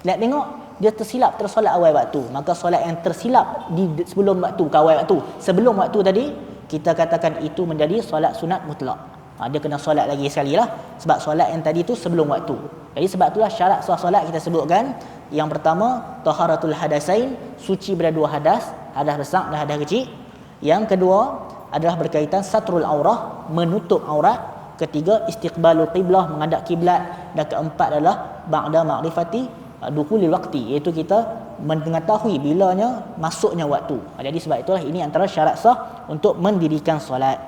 Lihat tengok, dia tersilap tersolat awal waktu. Maka solat yang tersilap di sebelum waktu, awal waktu, sebelum waktu tadi, kita katakan itu menjadi solat sunat mutlak. Dia kena solat lagi sekali lah, sebab solat yang tadi tu sebelum waktu. Jadi sebab itulah syarat sah solat kita sebutkan. Yang pertama, taharatul hadasain, suci dari dua hadas, hadas besar dan hadas kecil. Yang kedua adalah berkaitan satrul aurah, menutup aurat. Ketiga, istiqbalul qiblah, menghadap kiblat. Dan keempat adalah ba'da ma'rifati dukhulil waqti, iaitu kita mengetahui bilanya masuknya waktu. Jadi sebab itulah ini antara syarat sah untuk mendirikan solat.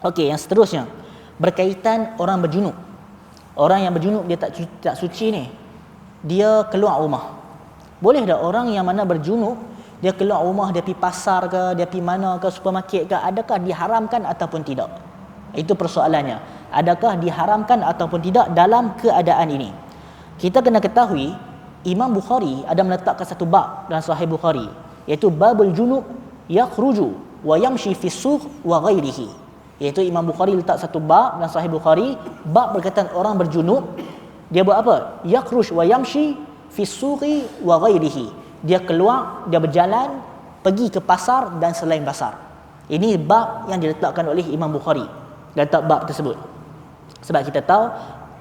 Okey, yang seterusnya berkaitan orang berjunub. Orang yang berjunub dia tak suci ni, dia keluar rumah. Boleh tak orang yang mana berjunub dia keluar rumah, dia pergi pasar ke, dia pergi mana ke, supermarket ke, adakah diharamkan ataupun tidak? Itu persoalannya. Adakah diharamkan ataupun tidak dalam keadaan ini? Kita kena ketahui Imam Bukhari ada meletakkan satu bab dalam Sahih Bukhari, iaitu babul junub yakhruju wa yamshi fi suq wa ghairihi. Iaitu Imam Bukhari letak satu bab dalam Sahih Bukhari, bab berkaitan orang berjunub, dia buat apa? Yakhruj wa yamshi fi suqi wa ghairihi. Dia keluar, dia berjalan pergi ke pasar dan selain pasar. Ini bab yang diletakkan oleh Imam Bukhari. Letak bab tersebut. Sebab kita tahu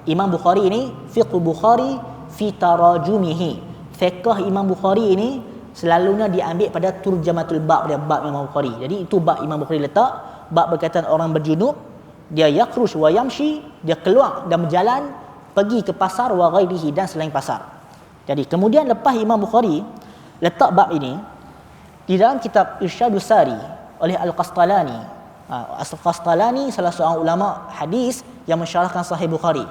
Imam Bukhari ini fiqh Bukhari fi tarajumihi. Fiqh Imam Bukhari ini selalunya diambil pada turjamatul bab dia, bab Imam Bukhari. Jadi itu bab Imam Bukhari letak, bab berkaitan orang berjunub, dia yakhruj wa yamshi, dia keluar dan berjalan pergi ke pasar wa ghairihi dan selain pasar. Jadi kemudian lepas Imam Bukhari letak bab ini di dalam kitab Irsyadus Sari oleh Al-Qastalani. Al-Qastalani salah seorang ulama hadis yang mensyarahkan Sahih Bukhari.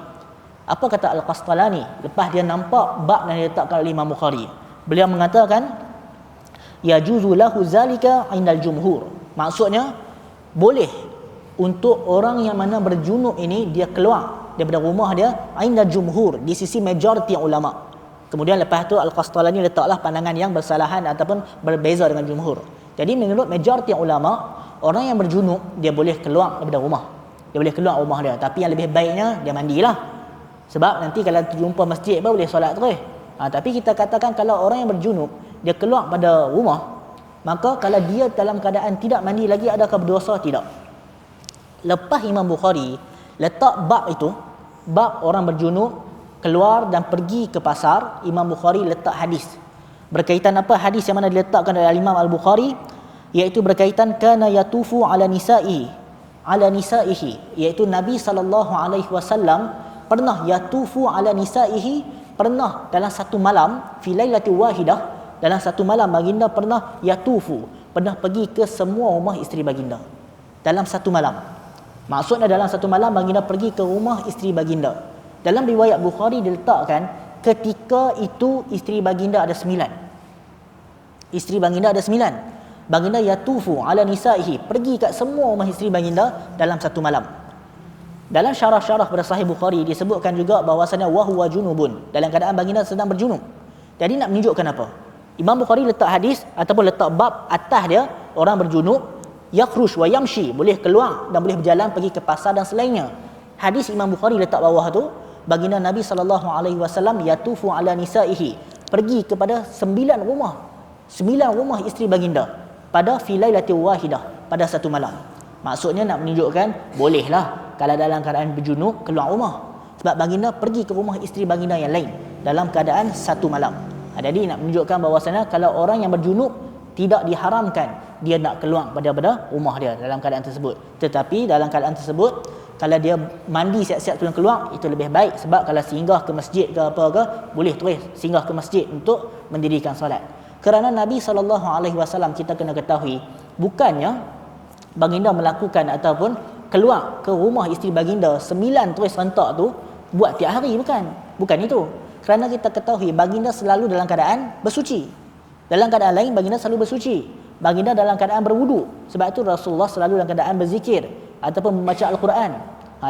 Apa kata Al-Qastalani lepas dia nampak bab yang diletakkan oleh Imam Bukhari? Beliau mengatakan yajuzu lahu zalika indal jumhur. Maksudnya boleh untuk orang yang mana berjunub ini dia keluar daripada rumah dia indal jumhur, di sisi majoriti ulama. Kemudian lepas tu Al-Qastalani letaklah pandangan yang bersalahan ataupun berbeza dengan jumhur. Jadi menurut majoriti ulama, orang yang berjunub dia boleh keluar daripada rumah. Dia boleh keluar rumah dia, tapi yang lebih baiknya dia mandilah. Sebab nanti kalau jumpa masjid pun boleh solat terus. Tapi kita katakan kalau orang yang berjunub dia keluar pada rumah, maka kalau dia dalam keadaan tidak mandi lagi, adakah berdosa? Tidak. Lepas Imam Bukhari letak bab itu, bab orang berjunub keluar dan pergi ke pasar, Imam Bukhari letak hadis. Berkaitan apa hadis yang mana diletakkan oleh Imam Al-Bukhari? Iaitu berkaitan kana yatufu ala nisaihi, iaitu Nabi SAW pernah yatufu ala nisaihi, pernah dalam satu malam fi lailati wahidah, dalam satu malam baginda pernah yatufu, pernah pergi ke semua rumah isteri baginda dalam satu malam. Maksudnya dalam satu malam baginda pergi ke rumah isteri baginda. Dalam riwayat Bukhari diletakkan ketika itu isteri baginda ada 9. Isteri baginda ada 9. Baginda yatufu ala nisaihi, pergi kat semua rumah isteri baginda dalam satu malam. Dalam syarah-syarah pada Sahih Bukhari disebutkan juga bahawasanya wahuwa junubun, dalam keadaan baginda sedang berjunub. Jadi nak menunjukkan apa? Imam Bukhari letak hadis ataupun letak bab atas dia, orang berjunub yakhruj wa yamshi, boleh keluar dan boleh berjalan pergi ke pasar dan selainnya. Hadis Imam Bukhari letak bawah tu, baginda Nabi SAW yatufu ala nisaihi, pergi kepada 9 rumah isteri baginda pada filailatil wahidah, pada satu malam. Maksudnya nak menunjukkan bolehlah kalau dalam keadaan berjunub keluar rumah, sebab baginda pergi ke rumah isteri baginda yang lain dalam keadaan satu malam. Jadi nak menunjukkan bahawasanya kalau orang yang berjunub tidak diharamkan dia nak keluar daripada rumah dia dalam keadaan tersebut. Tetapi dalam keadaan tersebut, kalau dia mandi siap-siap sebelum keluar, itu lebih baik. Sebab kalau singgah ke masjid ke apa ke, boleh terus singgah ke masjid untuk mendirikan solat. Kerana Nabi SAW kita kena ketahui, bukannya baginda melakukan ataupun keluar ke rumah isteri baginda 9 terus rentak tu buat tiap hari, bukan itu. Kerana kita ketahui baginda selalu dalam keadaan bersuci. Dalam keadaan lain baginda selalu bersuci. Baginda dalam keadaan berwudu. Sebab itu Rasulullah selalu dalam keadaan berzikir ataupun membaca Al-Quran.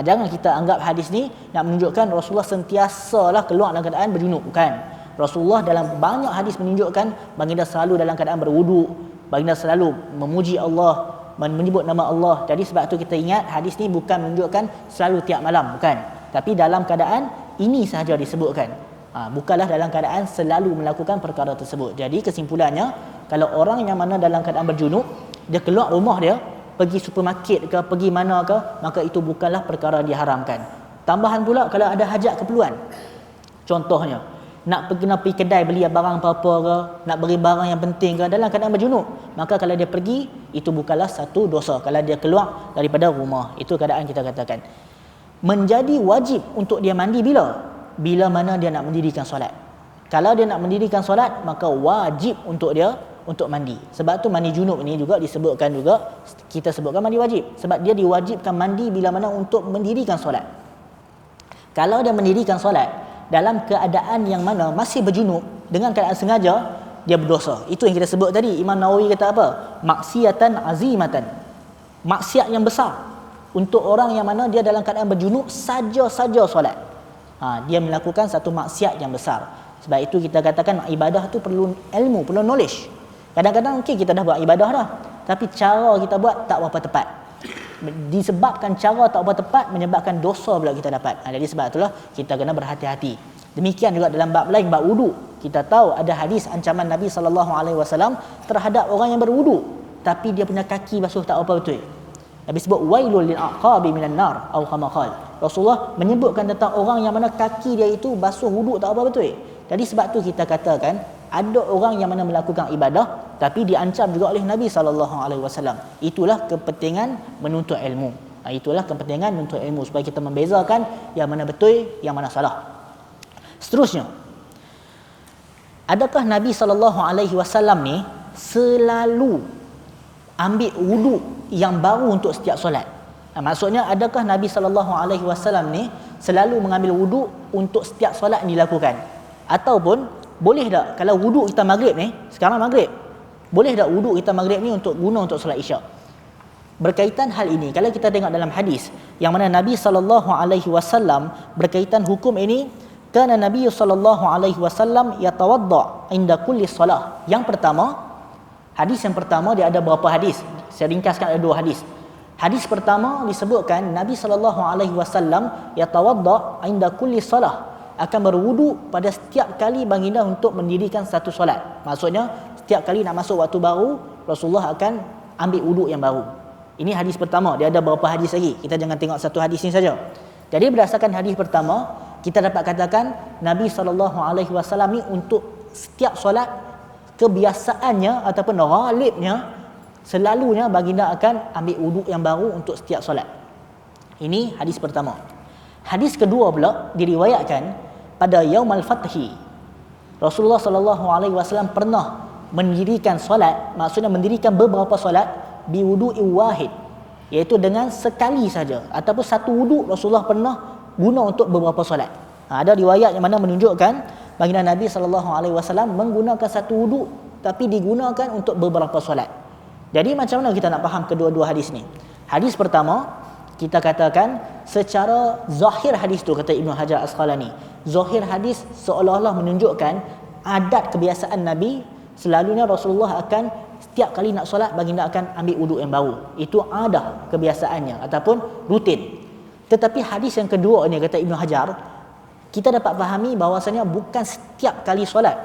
Jangan kita anggap hadis ni nak menunjukkan Rasulullah sentiasalah keluar dalam keadaan berjunub. Bukan. Rasulullah dalam banyak hadis menunjukkan baginda selalu dalam keadaan berwudu, baginda selalu memuji Allah, menyebut nama Allah. Jadi sebab tu kita ingat hadis ni bukan menunjukkan selalu tiap malam, bukan. Tapi dalam keadaan ini sahaja disebutkan. Bukanlah dalam keadaan selalu melakukan perkara tersebut. Jadi kesimpulannya, kalau orang yang mana dalam keadaan berjunub, dia keluar rumah dia, pergi supermarket ke, pergi mana ke, maka itu bukanlah perkara diharamkan. Tambahan pula kalau ada hajat keperluan. Contohnya, nak pergi kedai beli barang apa-apa ke, nak beli barang yang penting ke dalam keadaan berjunub, maka kalau dia pergi, itu bukanlah satu dosa kalau dia keluar daripada rumah. Itu keadaan kita katakan. Menjadi wajib untuk dia mandi bila mana dia nak mendirikan solat. Kalau dia nak mendirikan solat, maka wajib untuk dia untuk mandi. Sebab tu mandi junub ni juga disebutkan juga, kita sebutkan mandi wajib. Sebab dia diwajibkan mandi bila mana untuk mendirikan solat. Kalau dia mendirikan solat dalam keadaan yang mana masih berjunub dengan keadaan sengaja, dia berdosa. Itu yang kita sebut tadi. Imam Nawawi kata apa? Maksiatan azimatan. Maksiat yang besar untuk orang yang mana dia dalam keadaan berjunub saja-saja solat. Dia melakukan satu maksiat yang besar. Sebab itu kita katakan ibadah tu perlu ilmu, perlu knowledge. Kadang-kadang mungkin kita dah buat ibadah dah, tapi cara kita buat tak berapa tepat. Disebabkan cara tak berapa tepat, menyebabkan dosa pula kita dapat. Jadi sebab itulah kita kena berhati-hati. Demikian juga dalam bab lain, bab wudu. Kita tahu ada hadis ancaman Nabi SAW terhadap orang yang berwudu tapi dia punya kaki basuh tak apa betul. Nabi sebut wailul lil aqabi minan nar atau kama qala. Rasulullah menyebutkan tentang orang yang mana kaki dia itu basuh wudu tak apa betul. Jadi sebab tu kita katakan ada orang yang mana melakukan ibadah tapi diancam juga oleh Nabi SAW. Itulah kepentingan menuntut ilmu. Itulah kepentingan menuntut ilmu supaya kita membezakan yang mana betul, yang mana salah. Seterusnya, adakah Nabi SAW ni selalu ambil wudu yang baru untuk setiap solat? Maksudnya adakah Nabi SAW ni selalu mengambil wudu untuk setiap solat yang dilakukan? Ataupun boleh tak kalau wudu kita maghrib ni, sekarang maghrib, boleh tak wudu kita maghrib ni untuk guna untuk solat isyak? Berkaitan hal ini, kalau kita tengok dalam hadis yang mana Nabi SAW berkaitan hukum ini, kana Nabi SAW yatawadda inda kulli salah. Yang pertama, hadis yang pertama dia ada berapa hadis? Saya ringkaskan ada 2 hadis. Hadis pertama disebutkan Nabi SAW yatawadda inda kulli salah, akan berwudu pada setiap kali baginda untuk mendirikan satu solat. Maksudnya setiap kali nak masuk waktu baru, Rasulullah akan ambil wudu yang baru. Ini hadis pertama. Dia ada berapa hadis lagi? Kita jangan tengok satu hadis ni saja. Jadi berdasarkan hadis pertama, kita dapat katakan Nabi SAW ni untuk setiap solat, kebiasaannya ataupun ghalibnya, selalunya baginda akan ambil wudu yang baru untuk setiap solat. Ini hadis pertama. Hadis kedua pula diriwayatkan pada Yaumul Fathi. Rasulullah SAW pernah mendirikan solat, maksudnya mendirikan beberapa solat bi wudu'i wahid, iaitu dengan sekali saja ataupun satu wudu Rasulullah pernah guna untuk beberapa solat. Ada riwayat yang mana menunjukkan baginda Nabi SAW menggunakan satu wudu tapi digunakan untuk beberapa solat. Jadi macam mana kita nak faham kedua-dua hadis ni? Hadis pertama, kita katakan secara zahir hadis tu, kata Ibnu Hajar Asqalani, zahir hadis seolah-olah menunjukkan adat kebiasaan Nabi, selalunya Rasulullah akan setiap kali nak solat baginda akan ambil wudu yang baru. Itu adat kebiasaannya ataupun rutin. Tetapi hadis yang kedua ni, kata Ibnu Hajar, kita dapat fahami bahawasanya bukan setiap kali solat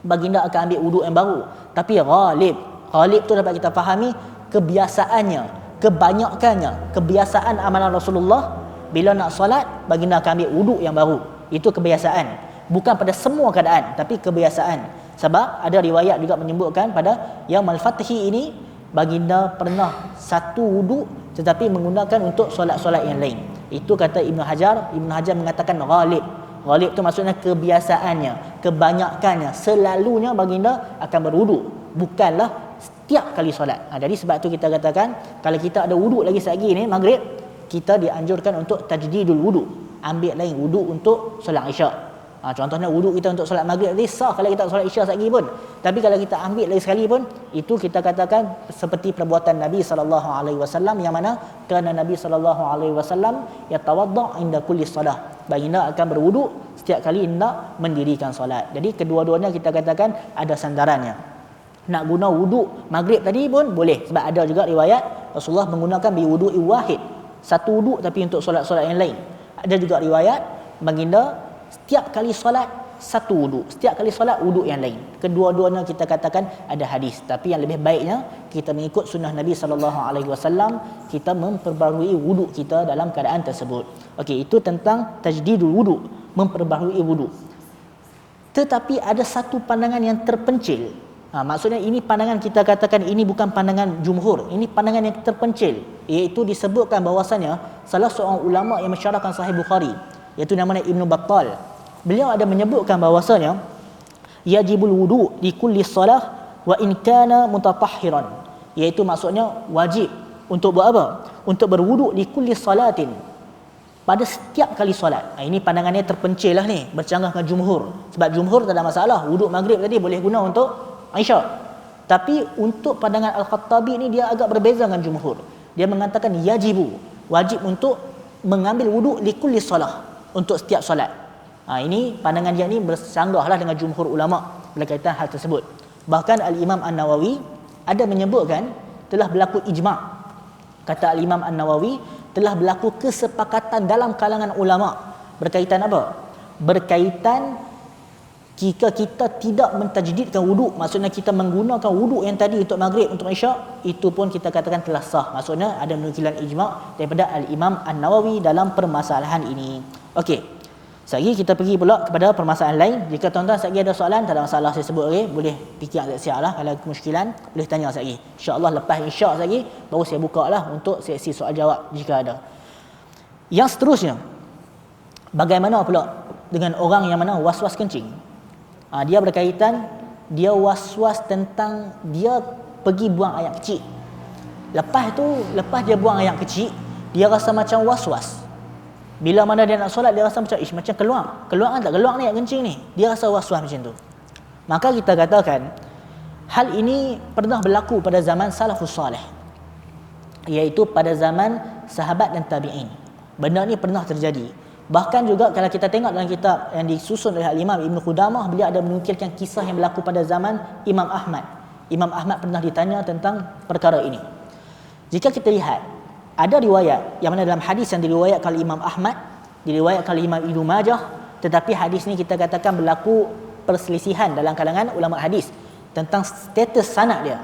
baginda akan ambil wudu yang baru, tapi ghalib tu dapat kita fahami kebiasaannya, kebanyakannya, kebiasaan amalan Rasulullah bila nak solat baginda akan ambil wudu yang baru. Itu kebiasaan, bukan pada semua keadaan, tapi kebiasaan. Sebab ada riwayat juga menyebutkan pada Yaumul Fathi ini baginda pernah satu wudu tetapi menggunakan untuk solat-solat yang lain. Itu kata Ibnu Hajar. Ibnu Hajar mengatakan ghalib. Ghalib tu maksudnya kebiasaannya, kebanyakannya, selalunya baginda akan berwudu, bukanlah setiap kali solat. Jadi sebab tu kita katakan kalau kita ada wudu lagi sekali ni maghrib, kita dianjurkan untuk tajdidul wudu, ambil lain wudu untuk solat isyak. Contohnya wudu kita untuk solat maghrib ni sah kalau kita solat isyak sekali pun. Tapi kalau kita ambil lagi sekali pun, itu kita katakan seperti perbuatan Nabi SAW yang mana kerana Nabi SAW yatawadda inda kulli salah, baginda akan berwudu setiap kali hendak mendirikan solat. Jadi kedua-duanya kita katakan ada sandarannya. Nak guna wuduk maghrib tadi pun boleh, sebab ada juga riwayat Rasulullah menggunakan biwudu'i wahid, satu wuduk tapi untuk solat-solat yang lain. Ada juga riwayat baginda setiap kali solat satu wuduk, setiap kali solat wuduk yang lain. Kedua-duanya kita katakan ada hadis, tapi yang lebih baiknya kita mengikut sunnah Nabi sallallahu alaihi wasallam, kita memperbarui wuduk kita dalam keadaan tersebut. Okey, itu tentang tajdidul wuduk, memperbarui wuduk. Tetapi ada satu pandangan yang terpencil. Maksudnya ini pandangan, kita katakan ini bukan pandangan jumhur, ini pandangan yang terpencil, iaitu disebutkan bahawasanya salah seorang ulama yang mensyarahkan Sahih Bukhari, iaitu namanya Ibnu Battal. Beliau ada menyebutkan bahawasanya yajibul wudu di kulli salah wa in kana mutatahhiran, iaitu maksudnya wajib untuk buat apa? Untuk berwuduk di kulli salatin, pada setiap kali solat. Ini pandangannya terpencil lah ni, bercanggah dengan jumhur. Sebab jumhur tak ada masalah, wuduk maghrib tadi boleh guna untuk Isyak. Tapi untuk pandangan Al-Khattabi ni dia agak berbeza dengan jumhur. Dia mengatakan yajibu, wajib untuk mengambil wuduk li kulli salah, untuk setiap solat. Ini pandangan dia ni bersanggahlah dengan jumhur ulama berkaitan hal tersebut. Bahkan Al-Imam An-Nawawi ada menyebutkan telah berlaku ijma'. Kata Al-Imam An-Nawawi, telah berlaku kesepakatan dalam kalangan ulama berkaitan apa? Berkaitan jika kita tidak mentajdidkan wuduk, maksudnya kita menggunakan wuduk yang tadi untuk maghrib, untuk isyak, itu pun kita katakan telah sah. Maksudnya ada penukilan ijma' daripada Al-Imam An-Nawawi dalam permasalahan ini. Okey, sekali kita pergi pula kepada permasalahan lain. Jika tuan-tuan sekali ada soalan, tak ada masalah saya sebut lagi, boleh fikir agak siap lah. Kalau ada kemusykilan, boleh tanya sekali. InsyaAllah lepas isyak sekali, baru saya buka lah untuk sesi soal jawab jika ada. Yang seterusnya, bagaimana pula dengan orang yang mana was-was kencing? Dia berkaitan, dia was-was tentang dia pergi buang air kecil. Lepas dia buang air kecil, dia rasa macam was-was. Bila mana dia nak solat, dia rasa macam keluar kan tak keluar ni air kencing ni. Dia rasa was-was macam tu. Maka kita katakan hal ini pernah berlaku pada zaman salafus salih, iaitu pada zaman sahabat dan tabi'in. Benda ni pernah terjadi. Bahkan juga kalau kita tengok dalam kitab yang disusun oleh Imam Ibn Qudamah, beliau ada menukilkan kisah yang berlaku pada zaman Imam Ahmad. Imam Ahmad pernah ditanya tentang perkara ini. Jika kita lihat, ada riwayat yang mana dalam hadis yang diriwayatkan oleh Imam Ahmad, diriwayatkan oleh Imam Ibnu Majah, tetapi hadis ni kita katakan berlaku perselisihan dalam kalangan ulama hadis tentang status sanad dia.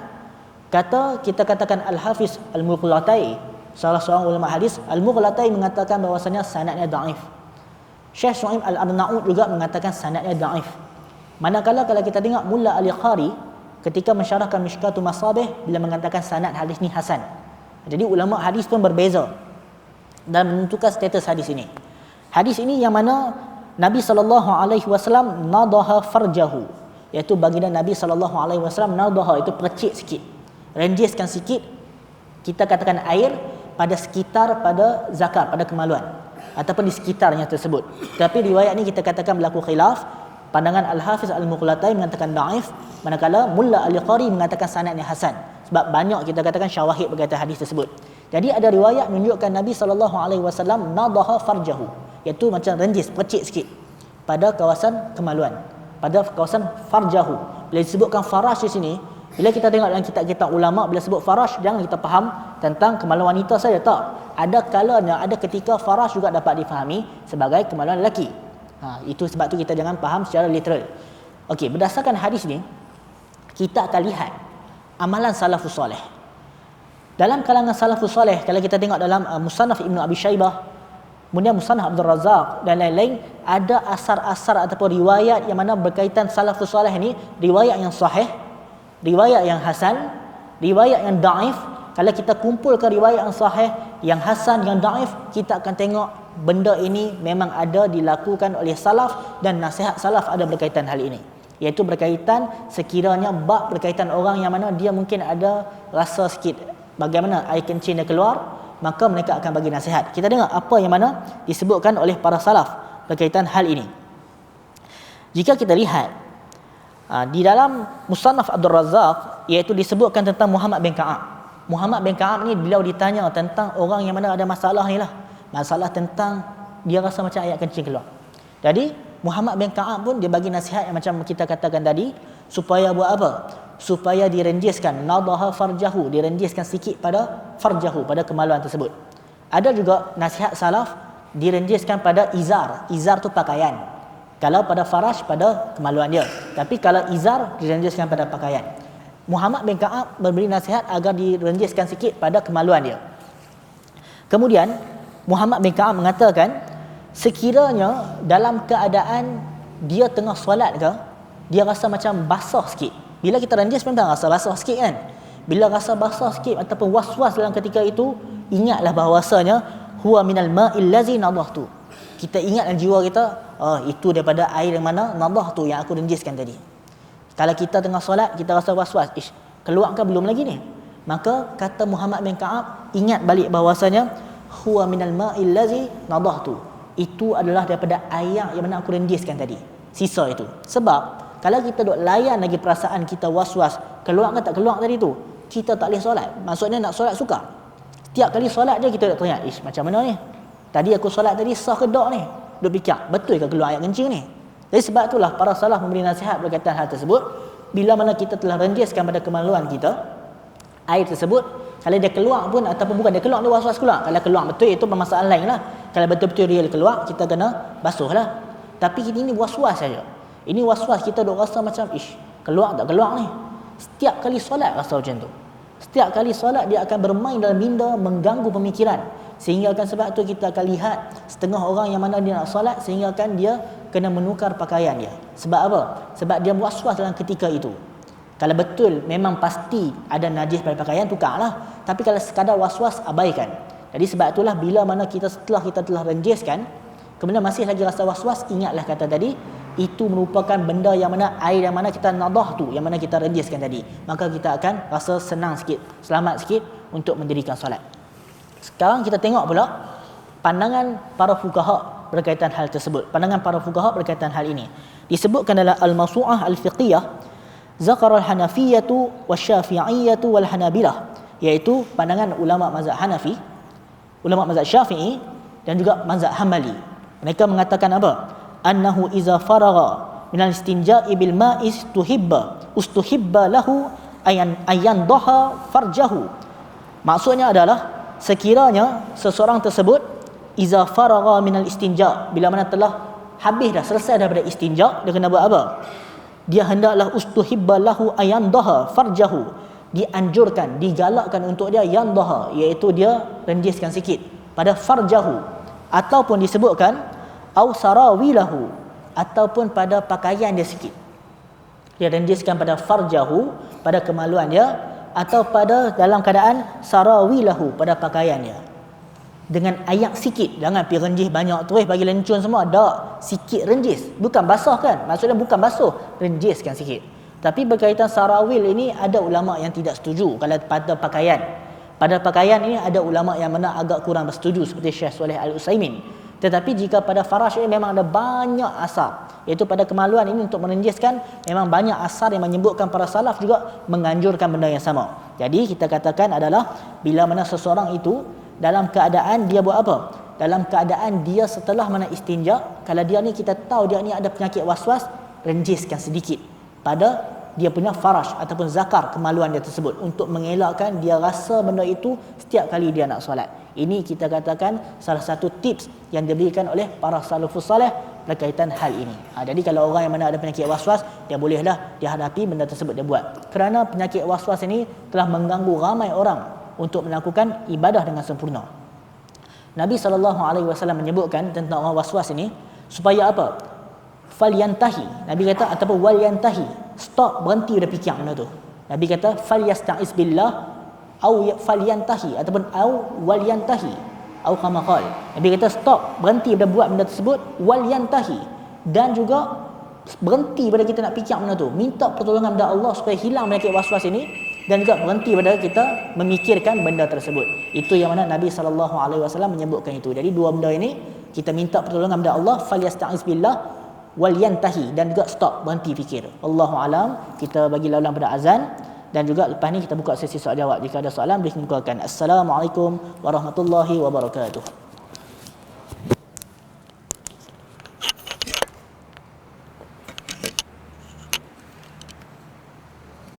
Kita katakan Al-Hafiz Al-Mughlattai, salah seorang ulama hadis, Al-Mughlattai mengatakan bahawasanya sanadnya dhaif. Syekh Syuaib Al-Arnaud juga mengatakan sanadnya dhaif. Manakala kalau kita tengok Mulla Al-Qari ketika mensyarahkan Mishkatul Masabih, bila mengatakan sanad hadis ni hasan. Jadi ulama hadis pun berbeza dalam menentukan status hadis ini. Hadis ini yang mana Nabi SAW nadaha farjahu, iaitu baginda Nabi SAW nadaha, itu percik sikit, renjiskan sikit, kita katakan air pada sekitar pada zakar, pada kemaluan, ataupun di sekitarnya tersebut. Tapi riwayat ni kita katakan berlaku khilaf. Pandangan Al-Hafiz Al-Mughlattai mengatakan dhaif, manakala Mulla Al-Qari mengatakan sanadnya hasan. Sebab banyak kita katakan syawahid berkaitan hadis tersebut. Jadi ada riwayat menunjukkan Nabi SAW nadaha farjahu, iaitu macam renjis, percik sikit pada kawasan kemaluan, pada kawasan farjahu. Bila disebutkan farash di sini, bila kita tengok dalam kitab-kitab ulama, bila sebut farash, jangan kita faham tentang kemaluan wanita saja, tak. Ada kalanya, ada ketika farash juga dapat difahami sebagai kemaluan lelaki. Itu sebab tu kita jangan faham secara literal. Okey, berdasarkan hadis ni, kita akan lihat amalan salafus soleh. Dalam kalangan salafus soleh, kalau kita tengok dalam Musannaf Ibnu Abi Shaybah, kemudian Musannaf Abdul Razak dan lain-lain, ada asar-asar ataupun riwayat yang mana berkaitan salafus soleh ni, riwayat yang sahih, riwayat yang hasan, riwayat yang dhaif. Kalau kita kumpulkan riwayat yang sahih, yang hasan, yang dhaif, kita akan tengok benda ini memang ada dilakukan oleh salaf, dan nasihat salaf ada berkaitan hal ini, iaitu berkaitan sekiranya bab berkaitan orang yang mana dia mungkin ada rasa sikit bagaimana air kencing dia keluar, maka mereka akan bagi nasihat. Kita dengar apa yang mana disebutkan oleh para salaf berkaitan hal ini. Jika kita lihat di dalam Musannaf Abdul Razak, iaitu disebutkan tentang Muhammad bin Ka'ab. Muhammad bin Ka'ab ni beliau ditanya tentang orang yang mana ada masalah ni lah, masalah tentang dia rasa macam air kencing keluar. Jadi Muhammad bin Ka'ab pun dia bagi nasihat yang macam kita katakan tadi, supaya buat apa? supaya direnjiskan, nadaha farjahu, direnjiskan sikit pada farjahu, pada kemaluan tersebut. Ada juga nasihat salaf direnjiskan pada izar. Izar tu pakaian. Kalau pada faraj, pada kemaluan dia. Tapi kalau izar, direnjiskan pada pakaian. Muhammad bin Ka'ab memberi nasihat agar direnjiskan sikit pada kemaluan dia. Kemudian Muhammad bin Ka'ab mengatakan, sekiranya dalam keadaan dia tengah solat ke, dia rasa macam basah sikit. Bila kita renjis memang rasa basah sikit kan. Bila rasa basah sikit ataupun was-was dalam ketika itu, ingatlah bahawasanya huwa minal ma'il lazi nadahtu. Kita ingat dalam jiwa kita, itu daripada air yang mana nadahtu, yang aku renjiskan tadi. Kalau kita tengah solat, kita rasa was-was, keluar ke belum lagi ni? Maka kata Muhammad bin Ka'ab, ingat balik bahawasanya huwa minal ma'il lazi nadahtu. Itu adalah daripada air yang mana aku renjiskan tadi. Sisa itu. Sebab kalau kita duk layan lagi perasaan kita was-was, keluar ke tak keluar tadi tu, kita tak boleh solat. Maksudnya nak solat sukar. Setiap kali solat je kita nak tanya, macam mana ni? Tadi aku solat tadi sah ke tak ni? Duk fikir, betul ke keluar ayat kencing ni? Jadi sebab itulah para salaf memberi nasihat berkaitan hal tersebut. Bila mana kita telah renjiskan pada kemaluan kita, air tersebut, kalau dia keluar pun ataupun bukan dia keluar, dia was-was keluar. Kalau keluar betul, itu permasalahan lain lah. Kalau betul-betul real keluar, kita kena basuh lah. Tapi ini was-was saja. Ini was-was, kita duk rasa macam keluar tak keluar ni. Setiap kali solat rasa macam tu. Setiap kali solat dia akan bermain dalam minda, mengganggu pemikiran. Sehingga akan sebab tu kita akan lihat setengah orang yang mana dia nak solat, sehingga akan dia kena menukar pakaian dia. Sebab apa? Sebab dia was-was dalam ketika itu. Kalau betul memang pasti ada najis pada pakaian, tukarlah. Tapi kalau sekadar was-was, abaikan. Jadi sebab itulah bila mana setelah kita telah renjiskan, kemudian masih lagi rasa was-was, ingatlah kata tadi, itu merupakan benda yang mana, air yang mana kita nadah tu, yang mana kita renjiskan tadi. Maka kita akan rasa senang sikit, selamat sikit untuk mendirikan solat. Sekarang kita tengok pula pandangan para fuqaha berkaitan hal tersebut. Pandangan para fuqaha berkaitan hal ini disebutkan dalam Al-Mawsu'ah Al-Fiqhiyah, zakara al-Hanafiyyatu wasy-Syafi'iyyatu wal Hanabilah, iaitu pandangan ulama mazhab Hanafi, ulama mazhab Syafi'i dan juga mazhab Hambali. Mereka mengatakan apa? Annahu iza faragha minal istinja'i bil ma'i ustuhibba lahu ayan daha farjahu. Maksudnya adalah sekiranya seseorang tersebut iza faragha minal istinja', bila mana telah habis dah, selesai daripada istinja', dia kena buat apa? Dia hendaklah ustuhibba lahu ayan daha farjahu, dianjurkan, digalakkan untuk dia yang daha, iaitu dia renjiskan sikit pada farjahu, ataupun disebutkan au sarawilahu, ataupun pada pakaian dia sikit. Dia renjiskan pada farjahu, pada kemaluan dia, atau pada dalam keadaan sarawilahu, pada pakaian dia. Dengan ayak sikit, jangan pergi renjis banyak terus bagi lencun semua. Tak, sikit renjis. Bukan basah kan? Maksudnya bukan basuh, renjiskan sikit. Tapi berkaitan sarawil ini ada ulama yang tidak setuju kalau pada pakaian. Pada pakaian ini ada ulama yang mana agak kurang bersetuju seperti Syekh Saleh Al-Utsaimin. Tetapi jika pada farash ini memang ada banyak asar, iaitu pada kemaluan ini untuk menenjiskan, memang banyak asar yang menyebutkan para salaf juga menganjurkan benda yang sama. Jadi kita katakan adalah bila mana seseorang itu dalam keadaan dia buat apa? Dalam keadaan dia setelah mana istinja, kalau dia ni kita tahu dia ni ada penyakit was-was, renjiskan sedikit pada dia punya farash ataupun zakar kemaluan dia tersebut untuk mengelakkan dia rasa benda itu setiap kali dia nak solat. Ini kita katakan salah satu tips yang diberikan oleh para salafus salih berkaitan hal ini. Jadi kalau orang yang mana ada penyakit was-was, dia bolehlah dia hadapi benda tersebut dia buat. Kerana penyakit was-was ini telah mengganggu ramai orang untuk melakukan ibadah dengan sempurna. Nabi SAW menyebutkan tentang orang was-was ini supaya apa? Falyantahi. Nabi kata ataupun walyantahi. Stop, berhenti dah fikir benda tu. Nabi kata falyasta'iz billah au falyantahi ataupun au walyantahi au kama qala. Nabi kata stop, berhenti dah buat benda tersebut, walyantahi, dan juga berhenti pada kita nak fikir benda tu, minta pertolongan dari Allah supaya hilang penyakit was-was ini, dan juga berhenti pada kita memikirkan benda tersebut. Itu yang mana Nabi SAW menyebutkan itu. Jadi dua benda ini kita minta pertolongan dari Allah, falyasta'iz billah wal yantahi, dan juga stop, berhenti fikir. Wallahu alam. Kita bagi laluan pada azan, dan juga lepas ni kita buka sesi soal jawab. Jika ada soalan boleh kemukakan. Assalamualaikum warahmatullahi wabarakatuh.